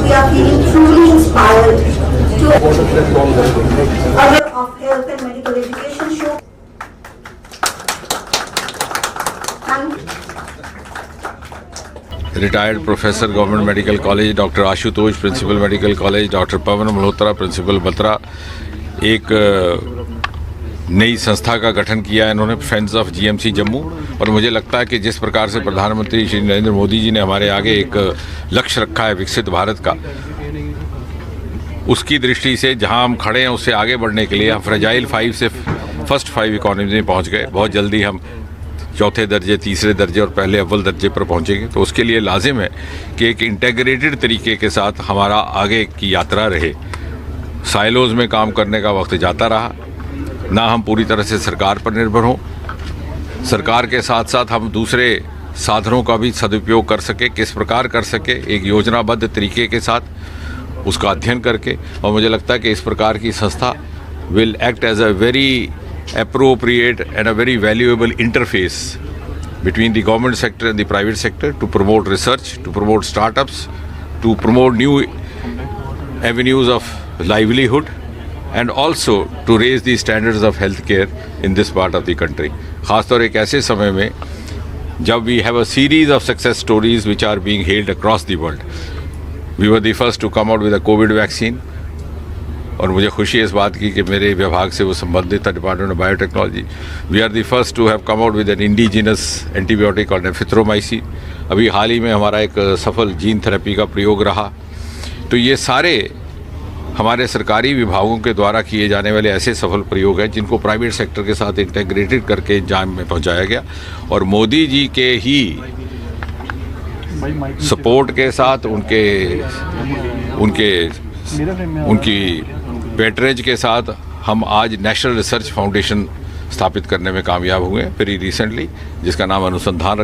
we are feeling truly inspired to other of health and medical education show. Retired professor government medical college doctor Ashutosh principal medical college, doctor Pawan Malhotra principal Batra, एक नई संस्था का गठन किया है इन्होंने, फ्रेंड्स ऑफ जीएमसी जम्मू। और मुझे लगता है कि जिस प्रकार से प्रधानमंत्री श्री नरेंद्र मोदी जी ने हमारे आगे एक लक्ष्य रखा है विकसित भारत का, उसकी दृष्टि से जहां हम खड़े हैं उससे आगे बढ़ने के लिए हम फ्रेजाइल 5 से फर्स्ट 5 इकोनॉमी में पहुंच गए। बहुत जल्दी हम चौथे दर्जे, तीसरे दर्जे और पहले अव्वल दर्जे पर पहुंचेंगे। तो उसके लिए लाजिम है कि एक इंटेग्रेटेड तरीके के साथ हमारा आगे की यात्रा रहे। साइलोज़ में काम करने का वक्त जाता रहा, ना हम पूरी तरह से सरकार पर निर्भर हों, सरकार के साथ साथ हम दूसरे साधनों का भी सदुपयोग कर सके, किस प्रकार कर सके, एक योजनाबद्ध तरीके के साथ उसका अध्ययन करके। और मुझे लगता है कि इस प्रकार की संस्था will act as a very appropriate and a very valuable interface between the government sector and the private sector to promote research, to promote startups, to promote new avenues of livelihood and also to raise the standards of healthcare in this part of the country. खासतौर एक ऐसे समय में जब we have a series of success stories which are being hailed across the world. We were the first to come out with a COVID vaccine. और मुझे खुशी है इस बात की कि मेरे विभाग से वो संबंधित है, department of biotechnology. We are the first to have come out with an indigenous antibiotic और नेफिथ्रोमाइसिन। अभी हाल ही में हमारा एक सफल जीन थेरेपी का प्रयोग रहा। तो ये सारे हमारे सरकारी विभागों के द्वारा किए जाने वाले ऐसे सफल प्रयोग हैं जिनको प्राइवेट सेक्टर के साथ इंटेग्रेटेड करके जाम में पहुंचाया गया। और मोदी जी के ही सपोर्ट के साथ उनकी पैटरेज के साथ हम आज नेशनल रिसर्च फाउंडेशन स्थापित करने में कामयाब हुए वेरी रिसेंटली, जिसका नाम अनुसंधान